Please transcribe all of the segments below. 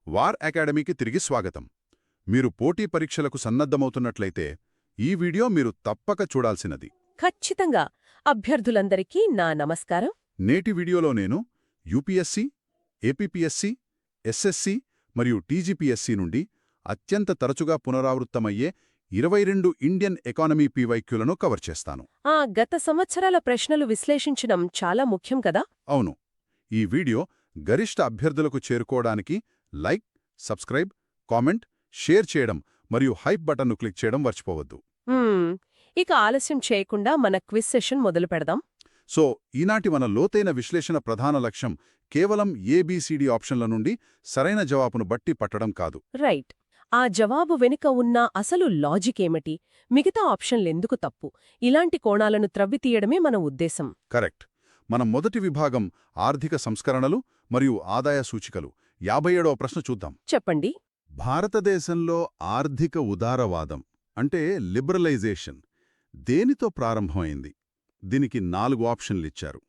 War అకాడమీకి తిరిగి స్వాగతం. మీరు పోటీ పరీక్షలకు సన్నద్ధమవుతున్నట్లయితే ఈ వీడియో మీరు తప్పక చూడాల్సినది. ఖచ్చితంగా. అభ్యర్థులందరికీ నా నమస్కారం. నేటి వీడియోలో నేను యూపీఎస్సీ, ఏపీపీఎస్సీ, ఎస్ఎస్సీ మరియు టీజీపీఎస్సీ నుండి అత్యంత తరచుగా పునరావృత్తమయ్యే 22 ఇండియన్ ఎకానమీ పీవైక్యూలను కవర్ చేస్తాను. గత సంవత్సరాల ప్రశ్నలు విశ్లేషించడం చాలా ముఖ్యం కదా. అవును. ఈ వీడియో గరిష్ట అభ్యర్థులకు చేరుకోవడానికి లైక్, సబ్స్క్రైబ్, కామెంట్, షేర్ చేయడం మరియు హైప్ బటన్ను క్లిక్ చేయడం మర్చిపోవద్దు. ఇక ఆలస్యం చేయకుండా మన క్విజ్ సెషన్ మొదలు పెడదాం. సో ఈనాటి మన లోతైన విశ్లేషణ ప్రధాన లక్ష్యం కేవలం ఏబీసీడీ ఆప్షన్ల నుండి సరైన జవాబును బట్టి పట్టడం కాదు. రైట్. ఆ జవాబు వెనుక ఉన్న అసలు లాజిక్ ఏమిటి, మిగతా ఆప్షన్లెందుకు తప్పు, ఇలాంటి కోణాలను త్రవ్వితీయడమే మన ఉద్దేశం. కరెక్ట్. మన మొదటి విభాగం ఆర్థిక సంస్కరణలు మరియు ఆదాయ సూచికలు. 57వ ప్రశ్న చూద్దాం. చెప్పండి. భారతదేశంలో ఆర్థిక ఉదారవాదం అంటే లిబరలైజేషన్ దేనితో ప్రారంభమైంది? దీనికి 4 ఆప్షన్లిచ్చారు.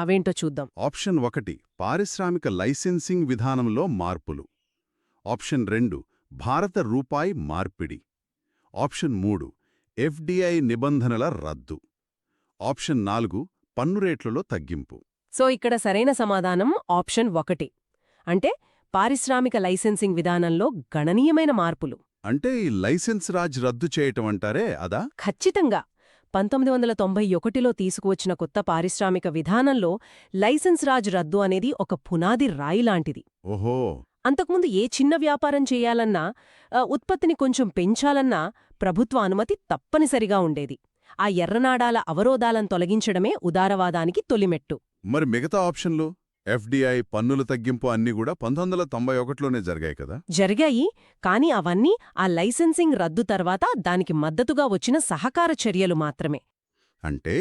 అవేంటో చూద్దాం. ఆప్షన్ 1 పారిశ్రామిక లైసెన్సింగ్ విధానంలో మార్పులు. ఆప్షన్ 2 భారత రూపాయి మార్పిడి. ఆప్షన్ 3 ఎఫ్డిఐ నిబంధనల రద్దు. ఆప్షన్ 4 పన్ను రేట్లలో తగ్గింపు. సో ఇక్కడ సరైన సమాధానం ఆప్షన్ 1, అంటే పారిశ్రామిక లైసెన్సింగ్ విధానంలో గణనీయమైన మార్పులు. అంటే ఈ లైసెన్స్ రాజ్ రద్దు చేయటం అంటారే అదా? ఖచ్చితంగా. 1991లో తీసుకువచ్చిన కొత్త పారిశ్రామిక విధానంలో లైసెన్స్ రాజ్ రద్దు అనేది ఒక పునాది రాయిలాంటిది. ఓహో. అంతకుముందు ఏ చిన్న వ్యాపారం చేయాలన్నా, ఉత్పత్తిని కొంచెం పెంచాలన్నా ప్రభుత్వ అనుమతి తప్పనిసరిగా ఉండేది. ఆ ఎర్రనాడాల అవరోధాలను తొలగించడమే ఉదారవాదానికి తొలిమెట్టు. మరి మిగతా ఆప్షన్లు ఎఫ్డిఐ, పన్నుల తగ్గింపు అన్నీ కూడా 1991లోనే జరిగాయి కదా? జరిగాయి. కానీ అవన్నీ ఆ లైసెన్సింగ్ రద్దు తర్వాత దానికి మద్దతుగా వచ్చిన సహకార చర్యలు మాత్రమే. అంటే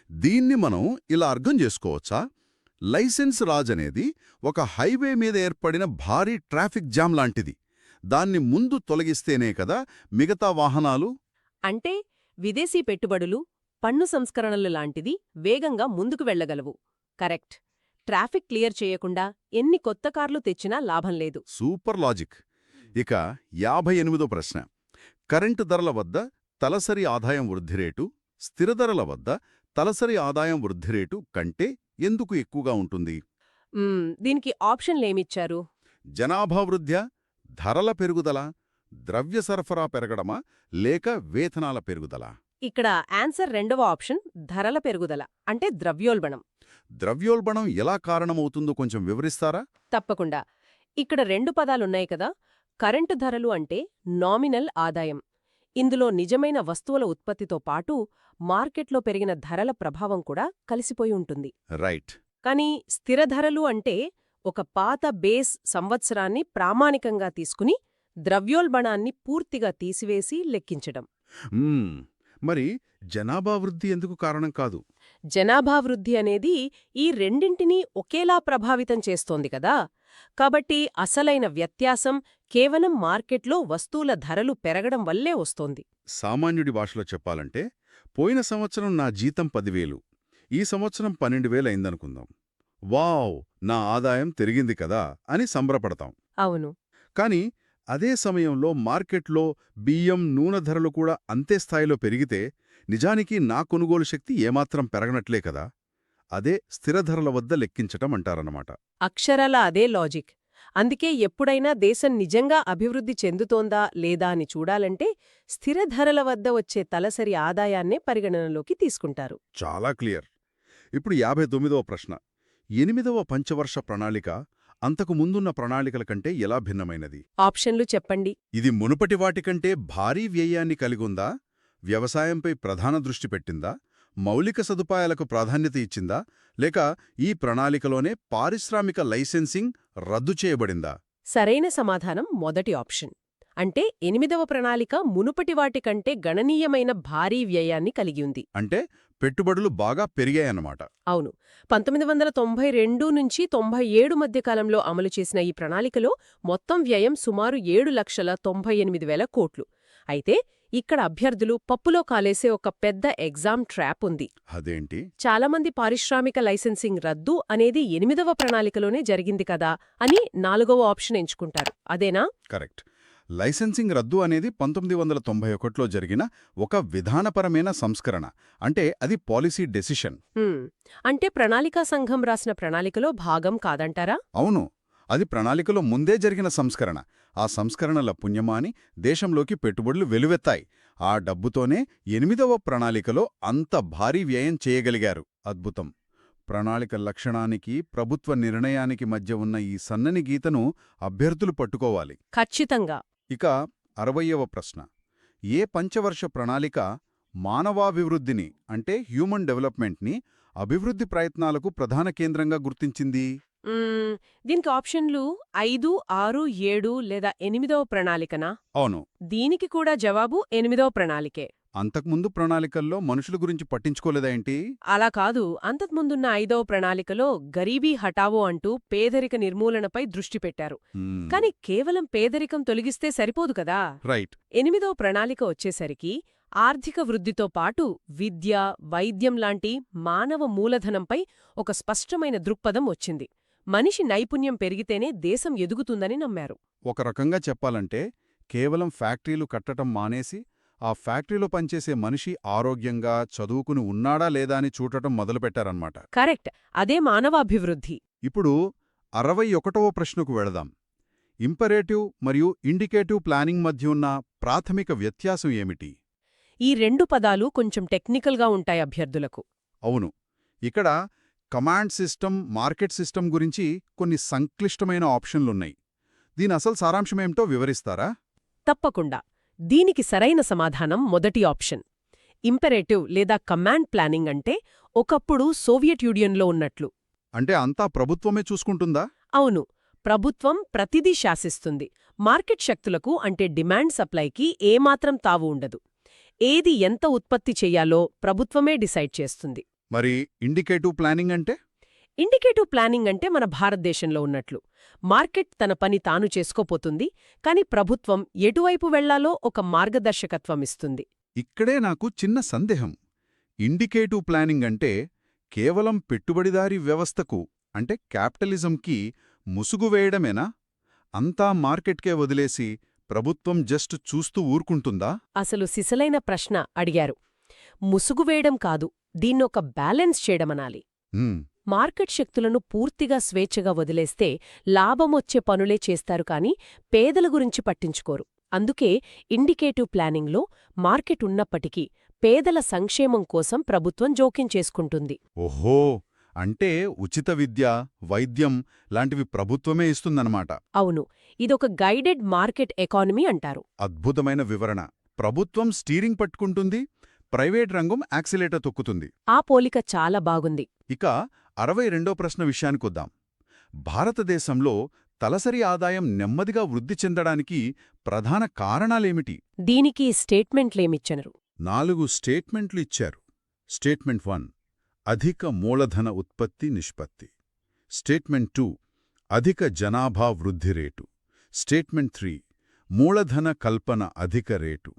దీన్ని మనం ఇలా అర్థం చేసుకోవచ్చా? లైసెన్స్ రాజ్ అనేది ఒక హైవే మీద ఏర్పడిన భారీ ట్రాఫిక్ జామ్ లాంటిది. దాన్ని ముందు తొలగిస్తేనే కదా మిగతా వాహనాలు, అంటే విదేశీ పెట్టుబడులు, పన్ను సంస్కరణలు లాంటిది వేగంగా ముందుకు వెళ్లగలవు. కరెక్ట్. ట్రాఫిక్ క్లియర్ చేయకుండా ఎన్ని కొత్త కార్లు తెచ్చినా లాభం లేదు. Super logic. ఇక 58వ ప్రశ్న. కరెంటు ధరల వద్ద తలసరి ఆదాయం వృద్ధి రేటు స్థిర ధరల వద్ద తలసరి ఆదాయం వృద్ధి రేటు కంటే ఎందుకు ఎక్కువగా ఉంటుంది? దీనికి ఆప్షన్లేమిచ్చారు? జనాభా వృద్ధ్యా, ధరల పెరుగుదల, ద్రవ్య సరఫరా పెరగడమా లేక వేతనాల పెరుగుదల? ఇక్కడ ఆన్సర్ 2వ ఆప్షన్, ధరల పెరుగుదల అంటే ద్రవ్యోల్బణం. ద్రవ్యోల్బణం ఎలా కారణమవుతుందో కొంచెం వివరిస్తారా? తప్పకుండా. ఇక్కడ 2 పదాలున్నాయి కదా. కరెంటు ధరలు అంటే నామినల్ ఆదాయం. ఇందులో నిజమైన వస్తువుల ఉత్పత్తితో పాటు మార్కెట్లో పెరిగిన ధరల ప్రభావం కూడా కలిసిపోయి ఉంటుంది. రైట్. కానీ స్థిర ధరలు అంటే ఒక పాత బేస్ సంవత్సరాన్ని ప్రామాణికంగా తీసుకుని ద్రవ్యోల్బణాన్ని పూర్తిగా తీసివేసి లెక్కించడం. మరి జనాభా వృద్ధి ఎందుకు కారణం కాదు? జనాభా వృద్ధి అనేది ఈ రెండింటినీ ఒకేలా ప్రభావితం చేస్తోంది కదా. కాబట్టి అసలైన వ్యత్యాసం కేవలం మార్కెట్లో వస్తువుల ధరలు పెరగడం వల్లే వస్తోంది. సామాన్యుడి భాషలో చెప్పాలంటే, పోయిన సంవత్సరం నా జీతం 10,000, ఈ సంవత్సరం 12,000 అయిందనుకుందాం. వావ్, నా ఆదాయం పెరిగింది కదా అని సంబరపడతాం. అవును. కాని అదే సమయంలో మార్కెట్లో బియ్యం, నూనె ధరలు కూడా అంతే స్థాయిలో పెరిగితే నిజానికి నా కొనుగోలు శక్తి ఏమాత్రం పెరగనట్లే కదా. అదే స్థిర ధరల వద్ద లెక్కించటం అంటారన్నమాట. అక్షరాల అదే లాజిక్. అందుకే ఎప్పుడైనా దేశం నిజంగా అభివృద్ధి చెందుతోందా లేదా అని చూడాలంటే స్థిర ధరల వద్ద వచ్చే తలసరి ఆదాయాన్నే పరిగణనలోకి తీసుకుంటారు. చాలా క్లియర్. ఇప్పుడు 59వ ప్రశ్న. 8వ పంచవర్ష ప్రణాళిక అంతకు ముందున్న ప్రణాళికల కంటే ఎలా భిన్నమైనది? ఆప్షన్లు చెప్పండి. ఇది మునుపటి వాటికంటే భారీ వ్యయాన్ని కలిగుందా? వ్యవసాయంపై ప్రధాన దృష్టి పెట్టిందా? మౌలిక సదుపాయాలకు ప్రాధాన్యత ఇచ్చిందా? లేక ఈ ప్రణాళికలోనే పారిశ్రామిక లైసెన్సింగ్ రద్దు చేయబడిందా? సరైన సమాధానం మొదటి ఆప్షన్. అంటే 8వ ప్రణాళిక మునుపటి వాటికంటే గణనీయమైన భారీ వ్యయాన్ని కలిగి ఉంది. అంటే పెట్టుబడులు బాగా పెరిగాయన్నమాట. అవును. 1992 నుంచి 97 మధ్య కాలంలో అమలు చేసిన ఈ ప్రణాళికలో మొత్తం వ్యయం సుమారు 7,98,000 కోట్లు. అయితే ఇక్కడ అభ్యర్థులు పప్పులో కాలేసే ఒక పెద్ద ఎగ్జామ్ ట్రాప్ ఉంది. అదేంటి? చాలామంది పారిశ్రామిక లైసెన్సింగ్ రద్దు అనేది 8వ ప్రణాళికలోనే జరిగింది కదా అని 4వ ఆప్షన్ ఎంచుకుంటారు. అదేనా? కరెక్ట్. లైసెన్సింగ్ రద్దు అనేది 1991లో జరిగిన ఒక విధానపరమైన సంస్కరణ. అంటే అది పాలసీ డెసిషన్. అంటే ప్రణాళికా సంఘం రాసిన ప్రణాళికలో భాగం కాదంటారా? అవును, అది ప్రణాళికలో ముందే జరిగిన సంస్కరణ. ఆ సంస్కరణల పుణ్యమాని దేశంలోకి పెట్టుబడులు వెలువెత్తాయి. ఆ డబ్బుతోనే 8వ ప్రణాళికలో అంత భారీ వ్యయం చేయగలిగారు. అద్భుతం. ప్రణాళిక లక్షణానికి ప్రభుత్వ నిర్ణయానికి మధ్య ఉన్న ఈ సన్నని గీతను అభ్యర్థులు పట్టుకోవాలి. ఖచ్చితంగా. ఇక 60వ ప్రశ్న. ఏ పంచవర్ష ప్రణాళిక మానవాభివృద్ధిని అంటే హ్యూమన్ డెవలప్మెంట్ని అభివృద్ధి ప్రయత్నాలకు ప్రధాన కేంద్రంగా గుర్తించింది? దీనికి ఆప్షన్లు 5, 6, 7 లేదా 8వ ప్రణాళికనా? అవును. దీనికి కూడా జవాబు 8వ ప్రణాళికే. అంతకుముందు ప్రణాళికల్లో మనుషుల గురించి పట్టించుకోలేదా ఏంటి? అలా కాదు. అంతకుముందున్న 5వ ప్రణాళికలో గరీబీ హఠావో అంటూ పేదరిక నిర్మూలనపై దృష్టి పెట్టారు. కాని కేవలం పేదరికం తొలగిస్తే సరిపోదు కదా. రైట్. 8వ ప్రణాళిక వచ్చేసరికి ఆర్థిక వృద్ధితో పాటు విద్య, వైద్యం లాంటి మానవ మూలధనంపై ఒక స్పష్టమైన దృక్పథం వచ్చింది. మనిషి నైపుణ్యం పెరిగితేనే దేశం ఎదుగుతుందని నమ్మారు. ఒక రకంగా చెప్పాలంటే కేవలం ఫ్యాక్టరీలు కట్టటం మానేసి ఆ ఫ్యాక్టరీలో పనిచేసే మనిషి ఆరోగ్యంగా చదువుకుని ఉన్నాడా లేదా అని చూడటం మొదలుపెట్టారన్నమాట. కరెక్ట్. అదే మానవాభివృద్ధి. ఇప్పుడు 61వ ప్రశ్నకు వెళదాం. ఇంపరేటివ్ మరియు ఇండికేటివ్ ప్లానింగ్ మధ్య ఉన్న ప్రాథమిక వ్యత్యాసం ఏమిటి? ఈ 2 పదాలు కొంచెం టెక్నికల్గా ఉంటాయి అభ్యర్థులకు. అవును, ఇక్కడ కమాండ్ సిస్టమ్, మార్కెట్ సిస్టమ్ గురించి కొన్ని సంక్లిష్టమైన ఆప్షన్లున్నాయి. దీని అసలు సారాంశమేమిటో వివరిస్తారా? తప్పకుండా. దీనికి సరైన సమాధానం మొదటి ఆప్షన్. ఇంపెరేటివ్ లేదా కమాండ్ ప్లానింగ్ అంటే ఒకప్పుడు సోవియట్ యూనియన్లో ఉన్నట్లు. అంటే అంతా ప్రభుత్వమే చూసుకుంటుందా? అవును, ప్రభుత్వం ప్రతిదీ శాసిస్తుంది. మార్కెట్ శక్తులకు అంటే డిమాండ్ సప్లైకి ఏమాత్రం తావు ఉండదు. ఏది ఎంత ఉత్పత్తి చెయ్యాలో ప్రభుత్వమే డిసైడ్ చేస్తుంది. మరి ఇండికేటివ్ ప్లానింగ్ అంటే? ఇండికేటివ్ ప్లానింగ్ అంటే మన భారతదేశంలో ఉన్నట్లు. మార్కెట్ తన పని తాను చేసుకోపోతుంది, కాని ప్రభుత్వం ఎటువైపు వెళ్లాలో ఒక మార్గదర్శకత్వం ఇస్తుంది. ఇక్కడే నాకు చిన్న సందేహం. ఇండికేటివ్ ప్లానింగ్ అంటే కేవలం పెట్టుబడిదారీ వ్యవస్థకు అంటే క్యాపిటలిజంకి ముసుగు వేయడమేనా? అంతా మార్కెట్కే వదిలేసి ప్రభుత్వం జస్ట్ చూస్తూ ఊరుకుంటుందా? అసలు సిసలైన ప్రశ్న అడిగారు. ముసుగువేయడం కాదు, దీన్నొక బ్యాలెన్స్ చేయడమనాలి. మార్కెట్ శక్తులను పూర్తిగా స్వేచ్ఛగా వదిలేస్తే లాభమొచ్చే పనులే చేస్తారు కాని పేదల గురించి పట్టించుకోరు. అందుకే ఇండికేటివ్ ప్లానింగ్లో మార్కెట్ ఉన్నప్పటికీ పేదల సంక్షేమం కోసం ప్రభుత్వం జోక్యం చేసుకుంటుంది. ఓహో, అంటే ఉచిత విద్య, వైద్యం లాంటివి ప్రభుత్వమే ఇస్తుందన్నమాట. అవును, ఇదొక గైడెడ్ మార్కెట్ ఎకానమీ అంటారు. అద్భుతమైన వివరణ. ప్రభుత్వం స్టీరింగ్ పట్టుకుంటుంది, ప్రైవేట్ రంగం యాక్సిలేటర్ తొక్కుతుంది. ఆ పోలిక చాలా బాగుంది. ఇక 62వ ప్రశ్న విషయానికొద్దాం. భారతదేశంలో తలసరి ఆదాయం నెమ్మదిగా వృద్ధి చెందడానికి ప్రధాన కారణాలేమిటి? దీనికి స్టేట్మెంట్లేమిచ్చనరు? 4 స్టేట్మెంట్లు ఇచ్చారు. స్టేట్మెంట్ 1 అధిక మూలధన ఉత్పత్తి నిష్పత్తి. స్టేట్మెంట్ 2 అధిక జనాభా వృద్ధి రేటు. స్టేట్మెంట్ 3 మూలధన కల్పన అధిక రేటు.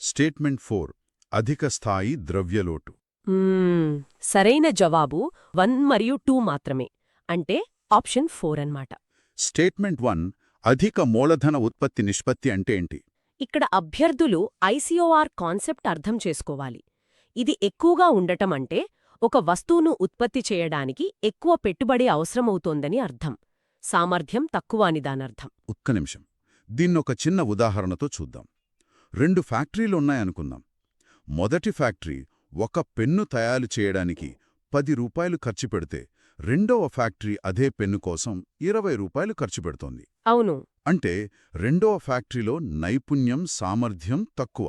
స్టేట్మెంట్ 4 అధిక స్థాయి ద్రవ్యలోటు. సరైన జవాబు 1 మరియు 2 మాత్రమే. అంటే ఆప్షన్ 4 అన్నమాట. స్టేట్మెంట్ 1 అధిక మూలధన ఉత్పత్తి నిష్పత్తి అంటే ఏంటి? ఇక్కడ అభ్యర్థులు ఐసిఓఆర్ కాన్సెప్ట్ అర్థం చేసుకోవాలి. ఇది ఎక్కువగా ఉండటం అంటే ఒక వస్తువును ఉత్పత్తి చేయడానికి ఎక్కువ పెట్టుబడి అవసరమవుతోందని అర్థం. సామర్థ్యం తక్కువ అని దానర్థం. ఒక్క నిమిషం, దీన్నొక చిన్న ఉదాహరణతో చూద్దాం. 2 ఫ్యాక్టరీలున్నాయనుకుందాం. మొదటి ఫ్యాక్టరీ ఒక పెన్ను తయారు చేయడానికి 10 రూపాయలు ఖర్చు పెడితే రెండవ ఫ్యాక్టరీ అదే పెన్ను కోసం 20 రూపాయలు ఖర్చు పెడుతోంది. అవును. అంటే రెండవ ఫ్యాక్టరీలో నైపుణ్యం, సామర్థ్యం తక్కువ.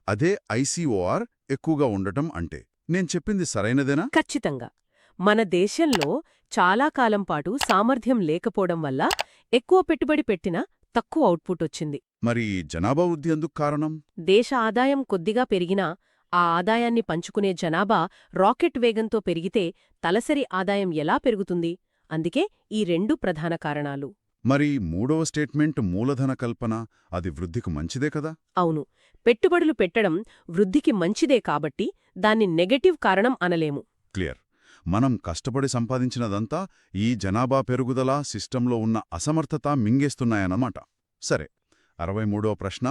అదే ఐసిఓఆర్ ఎక్కువగా ఉండటం అంటే. నేను చెప్పింది సరైనదేనా? ఖచ్చితంగా. మన దేశంలో చాలా కాలం పాటు సామర్థ్యం లేకపోవడం వల్ల ఎక్కువ పెట్టుబడి పెట్టినా తక్కువ అవుట్పుట్ వచ్చింది. మరి జనాభా వృద్ధి ఎందుకు కారణం? దేశ ఆదాయం కొద్దిగా పెరిగినా ఆ ఆదాయాన్ని పంచుకునే జనాభా రాకెట్ వేగంతో పెరిగితే తలసరి ఆదాయం ఎలా పెరుగుతుంది? అందుకే ఈ 2 ప్రధాన కారణాలు. మరి మూడవ స్టేట్మెంట్ మూలధన కల్పన, అది వృద్ధికి మంచిదే కదా? అవును, పెట్టుబడులు పెట్టడం వృద్ధికి మంచిదే కాబట్టి దాన్ని నెగటివ్ కారణం అనలేము. క్లియర్. మనం కష్టపడి సంపాదించినదంతా ఈ జనాభా పెరుగుదల సిస్టంలో ఉన్న అసమర్థత మింగేస్తున్నాయన్నమాట. సరే, 63వ ప్రశ్న.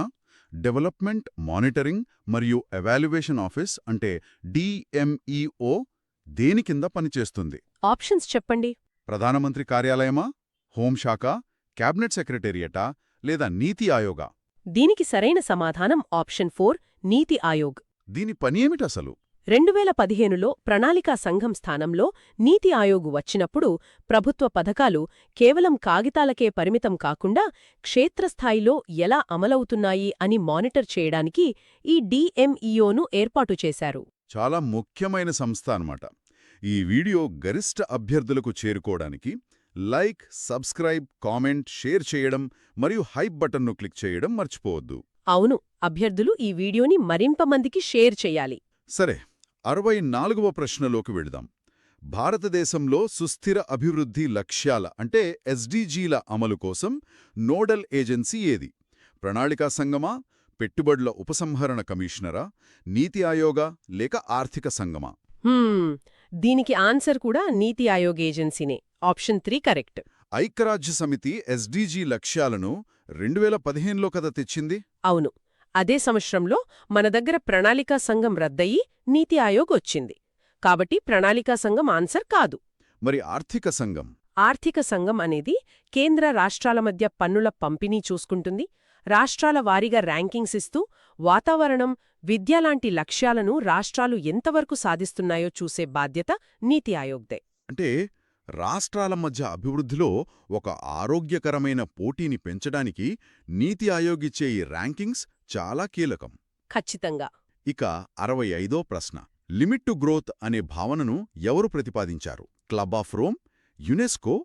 డెవలప్మెంట్ మానిటరింగ్ మరియు ఎవాల్యుయేషన్ ఆఫీస్ అంటే DMEO దేని కింద పనిచేస్తుంది? ఆప్షన్స్ చెప్పండి. ప్రధానమంత్రి కార్యాలయమా, హోంశాఖ, క్యాబినెట్ సెక్రటేరియటా లేదా నీతి ఆయోగా? దీనికి సరైన సమాధానం ఆప్షన్ 4, నీతి ఆయోగ్. దీని పని ఏమిటసలు? 2015లో ప్రణాళికా సంఘం స్థానంలో నీతి ఆయోగ్ వచ్చినప్పుడు ప్రభుత్వ పథకాలు కేవలం కాగితాలకే పరిమితం కాకుండా క్షేత్రస్థాయిలో ఎలా అమలవుతున్నాయి అని మానిటర్ చేయడానికి ఈ DMEOను ఏర్పాటు చేశారు. చాలా ముఖ్యమైన సంస్థ అన్నమాట. ఈ వీడియో గరిష్ట అభ్యర్థులకు చేరుకోవడానికి లైక్, సబ్స్క్రైబ్, కామెంట్, షేర్ చేయడం మరియు హైప్ బటన్ను క్లిక్ చేయడం మర్చిపోవద్దు. అవును, అభ్యర్థులు ఈ వీడియోని మరింత మందికి షేర్ చేయాలి. సరే, 64వ ప్రశ్నలోకి వెళదాం. భారతదేశంలో సుస్థిర అభివృద్ధి లక్ష్యాల అంటే SDGల అమలు కోసం నోడల్ ఏజెన్సీ ఏది? ప్రణాళికా సంఘమా, పెట్టుబడుల ఉపసంహరణ కమిషనరా, నీతి ఆయోగా లేక ఆర్థిక సంఘమా? దీనికి ఆన్సర్ కూడా నీతి ఆయోగ్ ఏజెన్సీనే. Option 3 correct. ఐక్యరాజ్య సమితి SDG లక్ష్యాలను 2015లో కదా తెచ్చింది? అవును, అదే సంవత్సరంలో మన దగ్గర ప్రణాళికా సంఘం రద్దయి నీతి ఆయోగ్ వచ్చింది. కాబట్టి ప్రణాళికా సంఘం ఆన్సర్ కాదు. మరి ఆర్థిక సంఘం? ఆర్థిక సంఘం అనేది కేంద్ర రాష్ట్రాల మధ్య పన్నుల పంపిణీ చూసుకుంటుంది. రాష్ట్రాల వారీగా ర్యాంకింగ్స్ ఇస్తూ వాతావరణం, విద్య లాంటి లక్ష్యాలను రాష్ట్రాలు ఎంతవరకు సాధిస్తున్నాయో చూసే బాధ్యత నీతి ఆయోగ్దే. అంటే రాష్ట్రాల మధ్య అభివృద్ధిలో ఒక ఆరోగ్యకరమైన పోటీని పెంచడానికి నీతి ఆయోగ్ ఇచ్చే ఈ ర్యాంకింగ్స్ చాలా కీలకం. ఖచ్చితంగా. ఇక 65వ ప్రశ్న. లిమిట్ టు గ్రోత్ అనే భావనను ఎవరు ప్రతిపాదించారు? Club of Rome, UNESCO,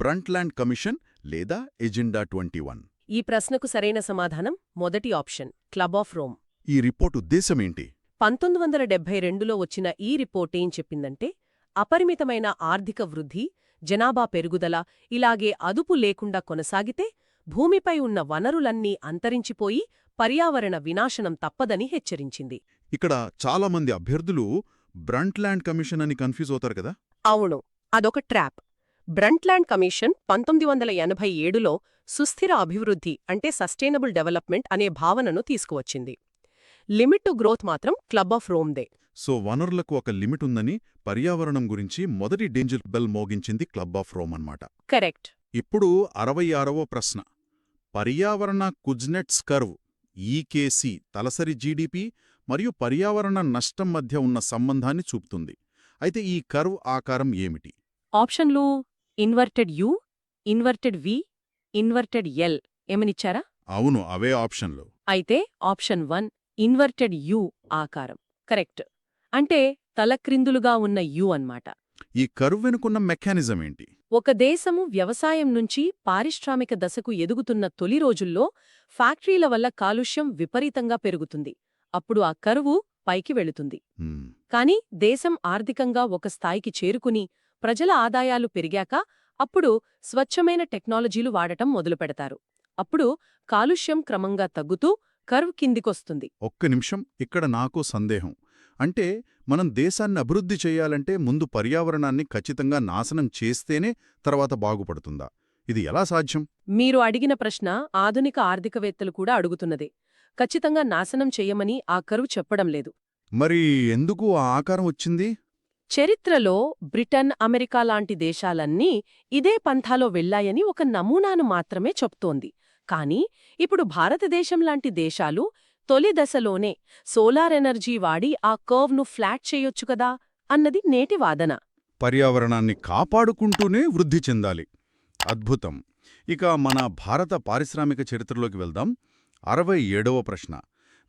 Brundtland commission లేదా ఎజెండా 21? ఈ ప్రశ్నకు సరైన సమాధానం మొదటి ఆప్షన్, క్లబ్ ఆఫ్ రోమ్. ఈ రిపోర్ట్ ఉద్దేశమేంటి? 1972లో వచ్చిన ఈ రిపోర్టేం చెప్పిందంటే, అపరిమితమైన ఆర్థిక వృద్ధి, జనాభా పెరుగుదల ఇలాగే అదుపు లేకుండా కొనసాగితే భూమిపై ఉన్న వనరులన్నీ అంతరించిపోయి పర్యావరణ వినాశనం తప్పదని హెచ్చరించింది. ఇక్కడ చాలామంది అభ్యర్థులు బ్రంట్లాండ్ కమిషన్ అని కన్ఫ్యూజ్ అవుతారు కదా? అవును, అదొక ట్రాప్. బ్రంట్లాండ్ కమిషన్ 1987లో సుస్థిర అభివృద్ధి అంటే సస్టైనబుల్ డెవలప్మెంట్ అనే భావనను తీసుకువచ్చింది. లిమిట్ టు గ్రోత్ మాత్రం క్లబ్ ఆఫ్ రోమ్దే. సో వనరులకు ఒక లిమిట్ ఉందని, పర్యావరణం గురించి మొదటి డేంజర్ బెల్ మోగించింది క్లబ్ ఆఫ్ రోమ్ అన్నమాట. కరెక్ట్. ఇప్పుడు 66వ ప్రశ్న. పర్యావరణ కుజ్నెట్స్ కర్వ్ EKC తలసరి జీడీపీ మరియు పర్యావరణ నష్టం మధ్య ఉన్న సంబంధాన్ని చూపుతుంది. అయితే ఈ కర్వ్ ఆకారం ఏమిటి? ఆప్షన్లు inverted U, inverted V, inverted L ఏమనిచ్చారా? అవును, అవే ఆప్షన్లు. అయితే ఆప్షన్ 1 ఇన్వర్టెడ్ U ఆకారం కరెక్ట్. అంటే తలక్రిందులుగా ఉన్న U అన్నమాట. ఈ కర్వ్ వెనుకున్న మెకానిజం ఏంటి? ఒక దేశము వ్యవసాయం నుంచి పారిశ్రామిక దశకు ఎదుగుతున్న తొలి రోజుల్లో ఫ్యాక్టరీల వల్ల కాలుష్యం విపరీతంగా పెరుగుతుంది. అప్పుడు ఆ కరువు పైకి వెళుతుంది. కాని దేశం ఆర్థికంగా ఒక స్థాయికి చేరుకుని ప్రజల ఆదాయాలు పెరిగాక అప్పుడు స్వచ్ఛమైన టెక్నాలజీలు వాడటం మొదలుపెడతారు. అప్పుడు కాలుష్యం క్రమంగా తగ్గుతూ కర్వ్ కిందికొస్తుంది. ఒక్క నిమిషం, ఇక్కడ నాకు సందేహం. అంటే మనం దేశాన్ని అభివృద్ధి చేయాలంటే ముందు పర్యావరణాన్ని ఖచ్చితంగా నాశనం చేస్తేనే తర్వాత బాగుపడుతుందా? ఇది ఎలా సాధ్యం? మీరు అడిగిన ప్రశ్న ఆధునిక ఆర్థికవేత్తలు కూడా అడుగుతున్నదే. ఖచ్చితంగా నాశనం చెయ్యమని ఆ కర్వ్ చెప్పడం లేదు. మరి ఎందుకు ఆ ఆకారం వచ్చింది? చరిత్రలో బ్రిటన్, అమెరికా లాంటి దేశాలన్నీ ఇదే పంథాలో వెళ్లాయని ఒక నమూనాను మాత్రమే చెప్తోంది. కానీ ఇప్పుడు భారతదేశం లాంటి దేశాలు తొలి దశలోనే సోలార్ ఎనర్జీ వాడి ఆ కర్వ్ను ఫ్లాట్ చేయొచ్చు కదా అన్నది నేటి వాదన. పర్యావరణాన్ని కాపాడుకుంటూనే వృద్ధి చెందాలి. అద్భుతం. ఇక మన భారత పారిశ్రామిక చరిత్రలోకి వెళ్దాం. 67వ ప్రశ్న.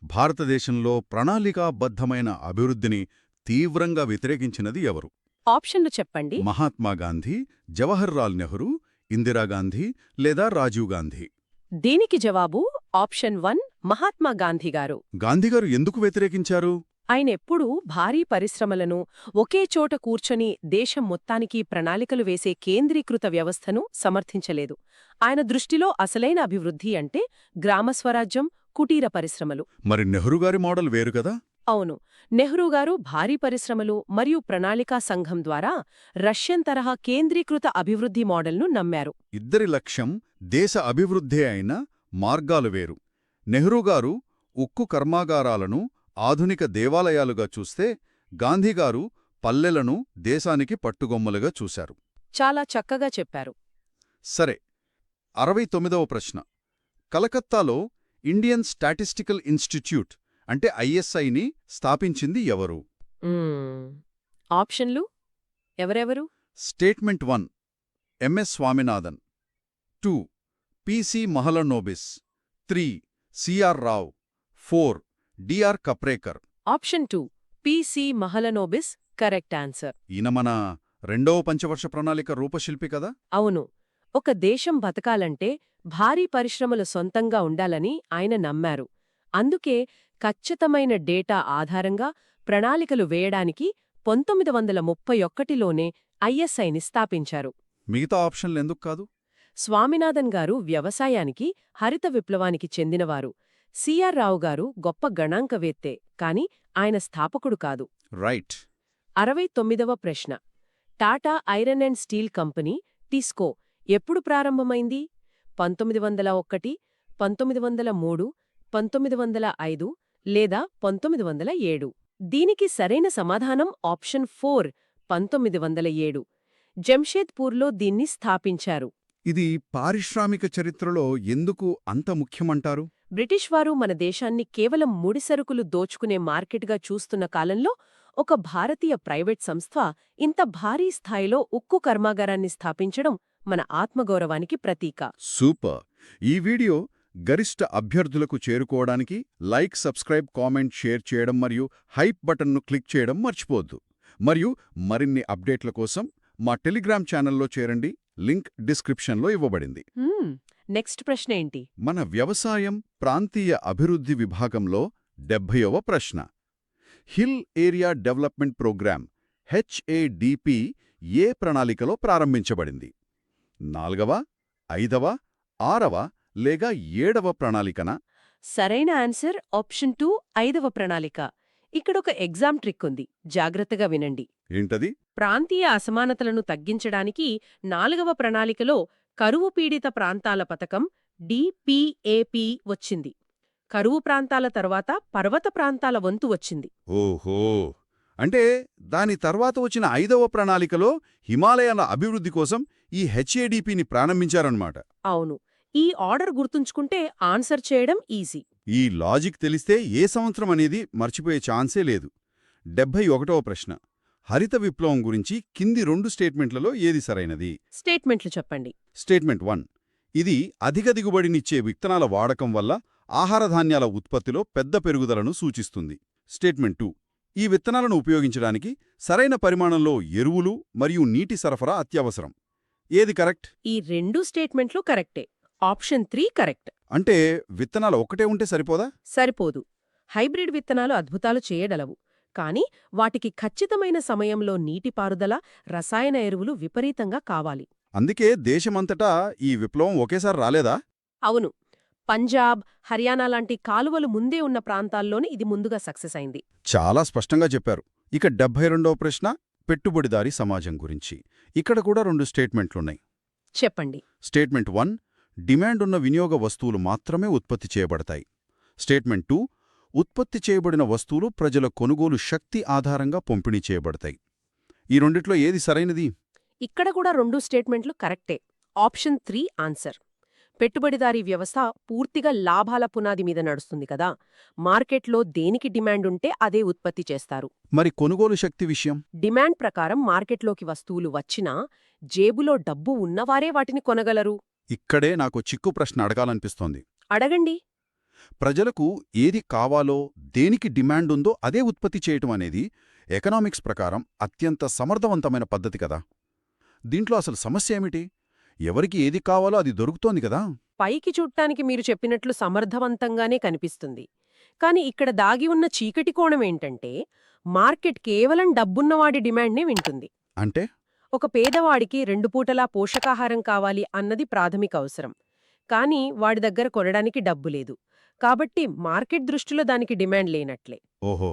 భారతదేశంలో ప్రణాళికాబద్ధమైన అభివృద్ధిని తీవ్రంగా వ్యతిరేకించినది ఎవరు? ఆప్షన్లు చెప్పండి. మహాత్మాగాంధీ, జవహర్లాల్ నెహ్రూ, ఇందిరాగాంధీ లేదా రాజీవ్ గాంధీ? దీనికి జవాబు ఆప్షన్ 1 మహాత్మా గాంధీ గారు. గాంధీగారు ఎందుకు వ్యతిరేకించారు? ఆయనెప్పుడూ భారీ పరిశ్రమలను ఒకే చోట కూర్చొని దేశం మొత్తానికి ప్రణాళికలు వేసే కేంద్రీకృత వ్యవస్థను సమర్థించలేదు. ఆయన దృష్టిలో అసలైన అభివృద్ధి అంటే గ్రామస్వరాజ్యం, కుటీర పరిశ్రమలు. మరి నెహ్రూ గారి మోడల్ వేరు కదా? అవును. నెహ్రూ గారు భారీ పరిశ్రమలు మరియు ప్రణాళికా సంఘం ద్వారా రష్యన్ తరహా కేంద్రీకృత అభివృద్ధి మోడల్ను నమ్మారు. ఇద్దరి లక్ష్యం దేశ అభివృద్ధే అయిన మార్గాలు వేరు. నెహ్రూ గారు ఉక్కు కర్మాగారాలను ఆధునిక దేవాలయాలుగా చూస్తే, గాంధీగారు పల్లెలను దేశానికి పట్టుగొమ్మలుగా చూశారు. చాలా చక్కగా చెప్పారు. సరే, 69వ ప్రశ్న. కలకత్తాలో ఇండియన్ స్టాటిస్టికల్ ఇన్స్టిట్యూట్ అంటే ఐఎస్ఐని స్థాపించింది ఎవరు? ఆప్షన్లు ఎవరెవరు? Statement 1 MS Swaminathan, 2 PC Mahalanobis, 3 CR Rao, 4 DR Kaprekar. Option 2 PC Mahalanobis correct answer. ఈయన మన రెండవ పంచవర్ష ప్రణాళిక రూపశిల్పి కదా? అవును. ఒక దేశం బతకాలంటే భారీ పరిశ్రమలు సొంతంగా ఉండాలని ఆయన నమ్మారు. అందుకే ఖచ్చితమైన డేటా ఆధారంగా ప్రణాళికలు వేయడానికి 1931లోనే ఐఎస్ఐని స్థాపించారు. మిగతా ఆప్షన్లు ఎందుకు కాదు? స్వామినాథన్ గారు వ్యవసాయానికి, హరిత విప్లవానికి చెందినవారు. సిఆర్ రావు గారు గొప్ప గణాంకవేత్తే, కాని ఆయన స్థాపకుడు కాదు. రైట్. 69వ ప్రశ్న. Tata iron and steel company, TISCO ఎప్పుడు ప్రారంభమైంది? 1901, 1903, 1905 లేదా 1907? దీనికి సరైన సమాధానం ఆప్షన్ 4 1907. జంషేద్పూర్లో దీన్ని స్థాపించారు. ఇది పారిశ్రామిక చరిత్రలో ఎందుకు అంత ముఖ్యమంటారు? బ్రిటిష్ వారు మన దేశాన్ని కేవలం ముడిసరుకులు దోచుకునే మార్కెట్గా చూస్తున్న కాలంలో ఒక భారతీయ ప్రైవేట్ సంస్థ ఇంత భారీ స్థాయిలో ఉక్కు కర్మాగారాన్ని స్థాపించడం మన ఆత్మగౌరవానికి ప్రతీక. సూపర్. ఈ వీడియో గరిష్ట అభ్యర్థులకు చేరుకోవడానికి లైక్, సబ్స్క్రైబ్, కామెంట్, షేర్ చేయడం మరియు హైప్ బటన్ను క్లిక్ చేయడం మర్చిపోవద్దు. మరియు మరిన్ని అప్డేట్ల కోసం మా టెలిగ్రామ్ ఛానల్లో చేరండి. లింక్ డిస్క్రిప్షన్లో ఇవ్వబడింది. నెక్స్ట్ ప్రశ్న ఏంటి? మన వ్యవసాయం ప్రాంతీయ అభివృద్ధి విభాగంలో 70వ ప్రశ్న. Hill area development programme HADP ఏ ప్రణాళికలో ప్రారంభించబడింది? 4వ, 5వ, 6వ లేక 7వ ప్రణాళికనా? సరైన ఆన్సర్ ఆప్షన్ 2 5వ ప్రణాళిక. ఇక్కడొక ఎగ్జామ్ ట్రిక్ ఉంది, జాగ్రత్తగా వినండి. ఏంటది? ప్రాంతీయ అసమానతలను తగ్గించడానికి 4వ ప్రణాళికలో కరువు పీడిత ప్రాంతాల పథకం DPAP వచ్చింది. కరువు ప్రాంతాల తర్వాత పర్వత ప్రాంతాల వంతు వచ్చింది. ఓహో, అంటే దాని తర్వాత వచ్చిన 5వ ప్రణాళికలో హిమాలయాల అభివృద్ధి కోసం ఈ HADPని ప్రారంభించారన్నమాట. అవును. ఈ ఆర్డర్ గుర్తుంచుకుంటే ఆన్సర్ చేయడం ఈజీ. ఈ లాజిక్ తెలిస్తే ఏ సంవత్సరం అనేది మర్చిపోయే ఛాన్సే లేదు. 71వ ప్రశ్న. హరిత విప్లవం గురించి కింది 2 స్టేట్మెంట్లలో ఏది సరైనది? స్టేట్మెంట్లు చెప్పండి. స్టేట్మెంట్ 1. ఇది అధిక దిగుబడినిచ్చే విత్తనాల వాడకం వల్ల ఆహారధాన్యాల ఉత్పత్తిలో పెద్ద పెరుగుదలను సూచిస్తుంది. స్టేట్మెంట్ 2. ఈ విత్తనాలను ఉపయోగించడానికి సరైన పరిమాణంలో ఎరువులు మరియు నీటి సరఫరా అత్యవసరం. ఏది కరెక్ట్? ఈ 2 స్టేట్మెంట్లు కరెక్టే. Option 3 correct. అంటే విత్తనాలు ఒకటే ఉంటే సరిపోదా? సరిపోదు. హైబ్రిడ్ విత్తనాలు అద్భుతాలు చేయగలవు. కానీ వాటికి ఖచ్చితమైన సమయంలో నీటిపారుదల, రసాయన ఎరువులు విపరీతంగా కావాలి. అందుకే దేశమంతటా ఈ విప్లవం ఒకేసారి రాలేదా? అవును. పంజాబ్, హర్యానా లాంటి కాలువలు ముందే ఉన్న ప్రాంతాల్లోనే ఇది ముందుగా సక్సెస్ అయింది. చాలా స్పష్టంగా చెప్పారు. ఇక 72వ ప్రశ్న. పెట్టుబడిదారీ సమాజం గురించి. ఇక్కడ కూడా 2 స్టేట్మెంట్లున్నాయి. చెప్పండి. స్టేట్మెంట్ 1. డిమాండ్ ఉన్న వినియోగ వస్తువులు మాత్రమే ఉత్పత్తి చేయబడతాయి. స్టేట్మెంట్ 2. ఉత్పత్తి చేయబడిన వస్తువులు ప్రజల కొనుగోలు శక్తి ఆధారంగా పంపిణీ చేయబడతాయి. ఈ రెండిట్లో ఏది సరైనది? ఇక్కడ కూడా 2 స్టేట్మెంట్లు కరెక్టే. Option 3 answer. పెట్టుబడిదారీ వ్యవస్థ పూర్తిగా లాభాల పునాది మీద నడుస్తుంది కదా. మార్కెట్లో దేనికి డిమాండ్ ఉంటే అదే ఉత్పత్తి చేస్తారు. మరి కొనుగోలు శక్తి విషయం? డిమాండ్ ప్రకారం మార్కెట్లోకి వస్తువులు వచ్చినా జేబులో డబ్బు ఉన్నవారే వాటిని కొనగలరు. ఇక్కడే నాకు చిక్కు ప్రశ్న అడగాలనిపిస్తోంది. అడగండి. ప్రజలకు ఏది కావాలో, దేనికి డిమాండ్ ఉందో అదే ఉత్పత్తి చేయటం అనేది ఎకనామిక్స్ ప్రకారం అత్యంత సమర్థవంతమైన పద్ధతి కదా. దీంట్లో అసలు సమస్య ఏమిటి? ఎవరికి ఏది కావాలో అది దొరుకుతోంది కదా. పైకి చూడటానికి మీరు చెప్పినట్లు సమర్థవంతంగానే కనిపిస్తుంది. కాని ఇక్కడ దాగి ఉన్న చీకటి కోణమేంటంటే మార్కెట్ కేవలం డబ్బున్నవాడి డిమాండ్నే వింటుంది. అంటే ఒక పేదవాడికి 2 పూటలా పోషకాహారం కావాలి అన్నది ప్రాథమిక అవసరం. కానీ వాడి దగ్గర కొనడానికి డబ్బు లేదు. కాబట్టి మార్కెట్ దృష్టిలో దానికి డిమాండ్ లేనట్లే. ఓహో,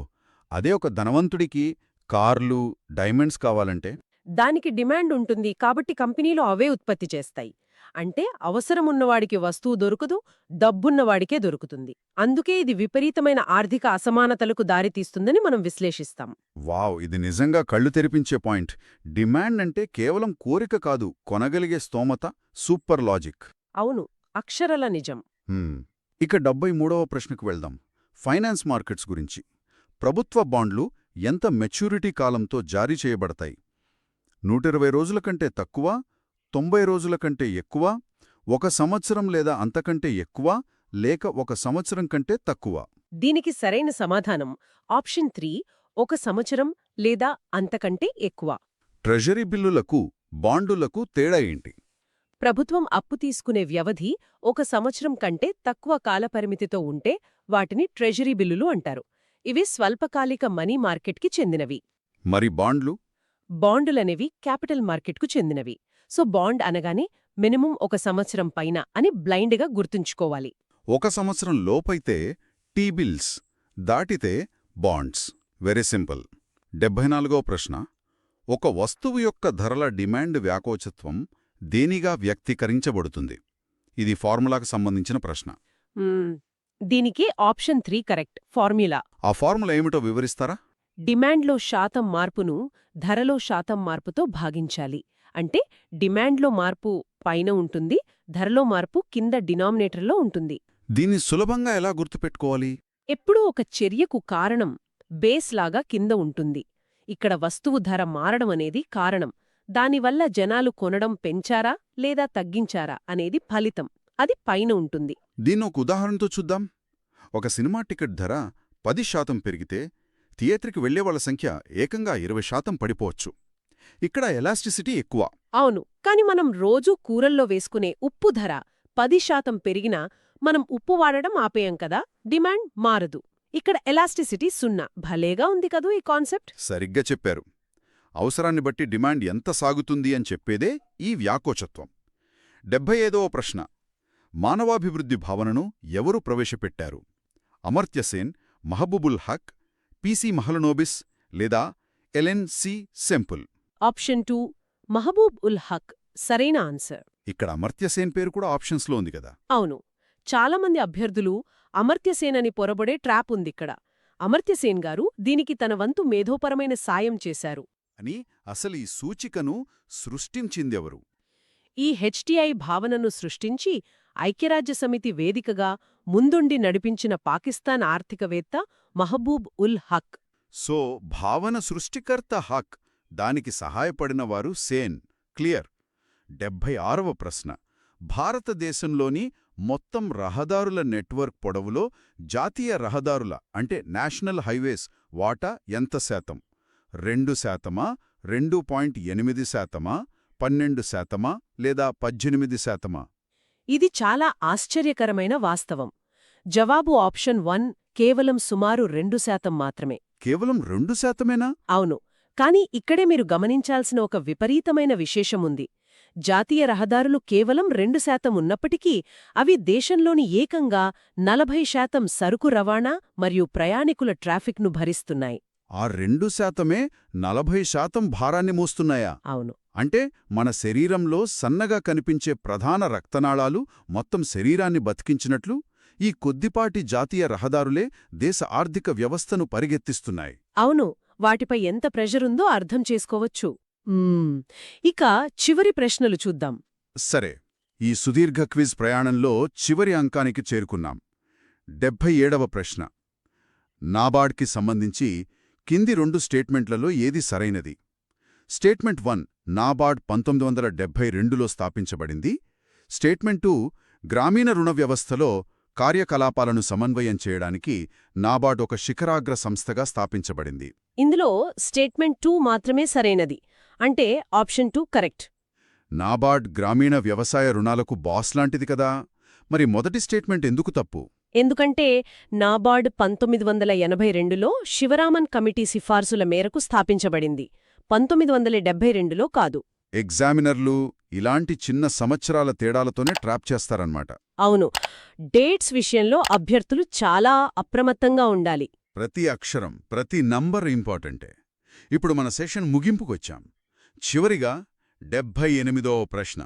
అదే ఒక ధనవంతుడికి కార్లు, డైమండ్స్ కావాలంటే దానికి డిమాండ్ ఉంటుంది కాబట్టి కంపెనీలు అవే ఉత్పత్తి చేస్తాయి. అంటే అవసరమున్నవాడికి వస్తువు దొరకదు, డబ్బున్నవాడికే దొరుకుతుంది. అందుకే ఇది విపరీతమైన ఆర్థిక అసమానతలకు దారితీస్తుందని మనం విశ్లేషిస్తాం. వావ్, ఇది నిజంగా కళ్ళు తెరిపించే పాయింట్. డిమాండ్ అంటే కేవలం కోరిక కాదు, కొనగలిగే స్తోమత. Super logic. అవును, అక్షరల నిజం. ఇక 73వ ప్రశ్నకు వెళ్దాం. ఫైనాన్స్ మార్కెట్స్ గురించి. ప్రభుత్వ బాండ్లు ఎంత మెచ్యూరిటీ కాలంతో జారీ చేయబడతాయి? 120 రోజుల కంటే తక్కువ, 90 రోజుల కంటే ఎక్కువ, 1 సంవత్సరం లేదా అంతకంటే ఎక్కువ, లేక 1 సంవత్సరం కంటే తక్కువ? దీనికి సరైన సమాధానం ఆప్షన్ 3, 1 సంవత్సరం లేదా అంతకంటే ఎక్కువ. ట్రెజరీ బిల్లులకు, బాండులకు తేడా ఏంటి? ప్రభుత్వం అప్పు తీసుకునే వ్యవధి 1 సంవత్సరం కంటే తక్కువ కాలపరిమితితో ఉంటే వాటిని ట్రెజరీ బిల్లులు అంటారు. ఇవి స్వల్పకాలిక మనీ మార్కెట్కి చెందినవి. మరి బాండ్లు? బాండులనేవి క్యాపిటల్ మార్కెట్కు చెందినవి. సో బాండ్ అనగానే మినిమం 1 సంవత్సరం పైన అని బ్లైండ్గా గుర్తుంచుకోవాలి. 1 సంవత్సరం లోపైతే టీ-బిల్స్, దాటితే బాండ్స్. Very simple. 74వ ప్రశ్న. ఒక వస్తువు యొక్క ధరల డిమాండ్ వ్యాకోచత్వం దేనిగా వ్యక్తీకరించబడుతుంది? ఇది ఫార్ములాకు సంబంధించిన ప్రశ్న. దీనికి ఆప్షన్ 3 కరెక్ట్. ఫార్ములా. ఆ ఫార్ములా ఏమిటో వివరిస్తారా? డిమాండ్లో శాతం మార్పును ధరలో శాతం మార్పుతో భాగించాలి. అంటే డిమాండ్లో మార్పు పైన ఉంటుంది, ధరలో మార్పు కింద డినామినేటర్లో ఉంటుంది. దీన్ని సులభంగా ఎలా గుర్తుపెట్టుకోవాలి? ఎప్పుడూ ఒక చర్యకు కారణం బేస్ లాగా కింద ఉంటుంది. ఇక్కడ వస్తువు ధర మారడం అనేది కారణం. దానివల్ల జనాలు కొనడం పెంచారా లేదా తగ్గించారా అనేది ఫలితం. అది పైన ఉంటుంది. దీన్నొక ఉదాహరణతో చూద్దాం. ఒక సినిమా టికెట్ ధర 10% పెరిగితే థియేటర్కి వెళ్లేవాళ్ల సంఖ్య ఏకంగా 20% పడిపోవచ్చు. ఇక్కడ ఎలాస్టిసిటీ ఎక్కువ. అవును, కాని మనం రోజూ కూరల్లో వేసుకునే ఉప్పు ధర 10% పెరిగినా మనం ఉప్పు వాడడం ఆపేయం కదా, డిమాండ్ మారదు. ఇక్కడ ఎలాస్టిసిటీ 0. భలేగా ఉంది కదూ ఈ కాన్సెప్ట్. సరిగ్గా చెప్పారు. అవసరాన్ని బట్టి డిమాండ్ ఎంత సాగుతుంది అని చెప్పేదే ఈ వ్యాకోచత్వం. 75వ ప్రశ్న. మానవాభివృద్ధి భావనను ఎవరు ప్రవేశపెట్టారు? అమర్త్యసేన్, మహబూబుల్ హక్, పి.సి. మహలనోబిస్ లేదా ఎల్.ఎన్.సి. సెంపుల్? ఆప్షన్ 2 మహబూబ్ ఉల్ హక్ సరైన ఆన్సర్. ఇక్కడ అమర్త్యసేన్ పేరు కూడా ఆప్షన్స్లో ఉంది కదా. అవును, చాలామంది అభ్యర్థులు అమర్త్యసేన్ అని పొరబడే ట్రాప్ ఉందిక్కడ. అమర్త్యసేన్ గారు దీనికి తన వంతు మేధోపరమైన సాయం చేశారు. అని అసలు ఈ సూచికను సృష్టించిందెవరు? ఈ హెచ్టిఐ భావనను సృష్టించి ఐక్యరాజ్యసమితి వేదికగా ముందుండి నడిపించిన పాకిస్తాన్ ఆర్థికవేత్త మహబూబ్ ఉల్ హక్. సో భావన సృష్టికర్త హక్, దానికి సహాయపడినవారు సేన్. క్లియర్. 76వ ప్రశ్న. భారతదేశంలోని మొత్తం రహదారుల నెట్వర్క్ పొడవులో జాతీయ రహదారుల అంటే నేషనల్ హైవేస్ వాటా ఎంత శాతం? 2%, 2.8%, 12% లేదా 18%? ఇది చాలా ఆశ్చర్యకరమైన వాస్తవం. జవాబు ఆప్షన్ 1 కేవలం సుమారు 2% మాత్రమే. కేవలం 2%మేనా? అవును, కాని ఇక్కడే మీరు గమనించాల్సిన ఒక విపరీతమైన విశేషముంది. జాతీయ రహదారులు కేవలం 2% ఉన్నప్పటికీ అవి దేశంలోని ఏకంగా 40% సరుకు రవాణా మరియు ప్రయాణికుల ట్రాఫిక్ను భరిస్తున్నాయి. ఆ 2%మే 40% భారాన్ని మోస్తున్నాయా? అవును. అంటే మన శరీరంలో సన్నగా కనిపించే ప్రధాన రక్తనాళాలు మొత్తం శరీరాన్ని బతికించినట్లు ఈ కొద్దిపాటి జాతీయ రహదారులే దేశ ఆర్థిక వ్యవస్థను పరిగెత్తిస్తున్నాయి. అవును, వాటిపై ఎంత ప్రెషరుందో అర్థం చేసుకోవచ్చు. ఇక చివరి ప్రశ్నలు చూద్దాం. సరే, ఈ సుదీర్ఘ క్విజ్ ప్రయాణంలో చివరి అంకానికి చేరుకున్నాం. 77వ ప్రశ్న. నాబార్డ్కి సంబంధించి కింది 2 స్టేట్మెంట్లలో ఏది సరైనది? స్టేట్మెంట్ 1 నాబార్డ్ 1972లో స్థాపించబడింది. స్టేట్మెంట్ 2 గ్రామీణ రుణ వ్యవస్థలో కార్యకలాపాలను సమన్వయం చేయడానికి నాబార్డ్ ఒక శిఖరాగ్ర సంస్థగా స్థాపించబడింది. ఇందులో స్టేట్మెంట్ 2 మాత్రమే సరైనది. అంటే ఆప్షన్ 2 కరెక్ట్. నాబార్డ్ గ్రామీణ వ్యవసాయ రుణాలకు బాస్ లాంటిది కదా. మరి మొదటి స్టేట్మెంట్ ఎందుకు తప్పు? ఎందుకంటే నాబార్డ్ 1982లో శివరామన్ కమిటీ సిఫార్సుల మేరకు స్థాపించబడింది, 1972లో కాదు. ఎగ్జామినర్లు ఇలాంటి చిన్న సంవత్సరాల తేడాలతోనే ట్రాప్ చేస్తారన్నమాట. అవును, డేట్స్ విషయంలో అభ్యర్థులు చాలా అప్రమత్తంగా ఉండాలి. ప్రతి అక్షరం, ప్రతి నంబర్ ఇంపార్టెంటే. ఇప్పుడు మన సెషన్ ముగింపుకొచ్చాం. చివరిగా 78వ ప్రశ్న.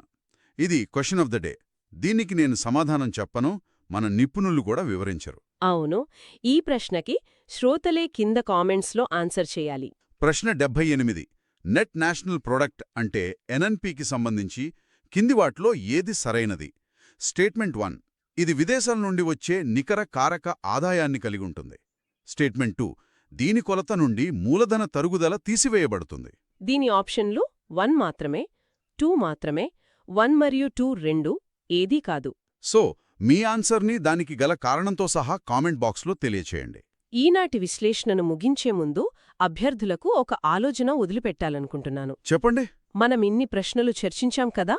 ఇది క్వశ్చన్ ఆఫ్ ద డే. దీనికి నేను సమాధానం చెప్పను, మన నిపుణులు కూడా వివరించరు. అవును, ఈ ప్రశ్నకి శ్రోతలే కింద కామెంట్స్లో ఆన్సర్ చేయాలి. ప్రశ్న 78. నెట్ నేషనల్ ప్రొడక్ట్ అంటే ఎన్ఎన్పికి సంబంధించి కింది వాటిలో ఏది సరైనది? స్టేట్మెంట్ 1, ఇది విదేశాల నుండి వచ్చే నికర కారక ఆదాయాన్ని కలిగి ఉంటుంది. స్టేట్మెంట్ 2, దీని కొలత నుండి మూలధన తరుగుదల తీసివేయబడుతుంది. దీని ఆప్షన్లు 1 మాత్రమే, 2 మాత్రమే, 1 మరియు 2 రెండూ ఏదీ కాదు. సో మీ ఆన్సర్ని దానికి గల కారణంతో సహా కామెంట్ బాక్స్లో తెలియచేయండి. ఈనాటి విశ్లేషణను ముగించే ముందు అభ్యర్థులకు ఒక ఆలోచన వదిలిపెట్టాలనుకుంటున్నాను. చెప్పండి. మనమిన్ని ప్రశ్నలు చర్చించాం కదా,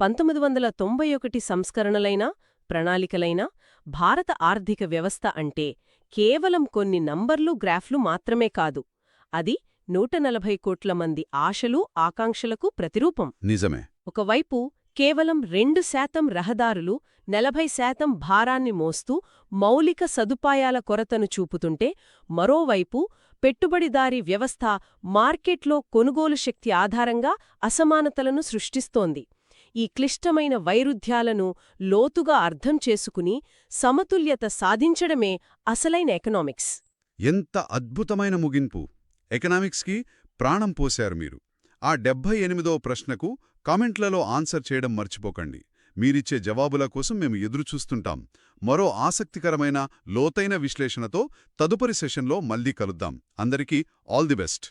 1991 సంస్కరణలైనా ప్రణాళికలైనా భారత ఆర్థిక వ్యవస్థ అంటే కేవలం కొన్ని నంబర్లు గ్రాఫ్లు మాత్రమే కాదు. అది 140 కోట్ల మంది ఆశలు ఆకాంక్షలకు ప్రతిరూపం. నిజమే. ఒకవైపు కేవలం 2% రహదారులు 40% భారాన్ని మోస్తూ మౌలిక సదుపాయాల కొరతను చూపుతుంటే, మరోవైపు పెట్టుబడిదారీ వ్యవస్థ మార్కెట్లో కొనుగోలు శక్తి ఆధారంగా అసమానతలను సృష్టిస్తోంది. ఈ క్లిష్టమైన వైరుధ్యాలను లోతుగా అర్థం చేసుకుని సమతుల్యత సాధించడమే అసలైన ఎకనామిక్స్. ఎంత అద్భుతమైన ముగింపు! ఎకనామిక్స్కి ప్రాణం పోశారు మీరు. ఆ 78వ ప్రశ్నకు కామెంట్లలో ఆన్సర్ చేయడం మర్చిపోకండి. మీరిచ్చే జవాబుల కోసం మేము ఎదురుచూస్తుంటాం. మరో ఆసక్తికరమైన, లోతైన విశ్లేషణతో తదుపరి సెషన్లో మళ్ళీ కలుద్దాం. అందరికీ ఆల్ ది బెస్ట్.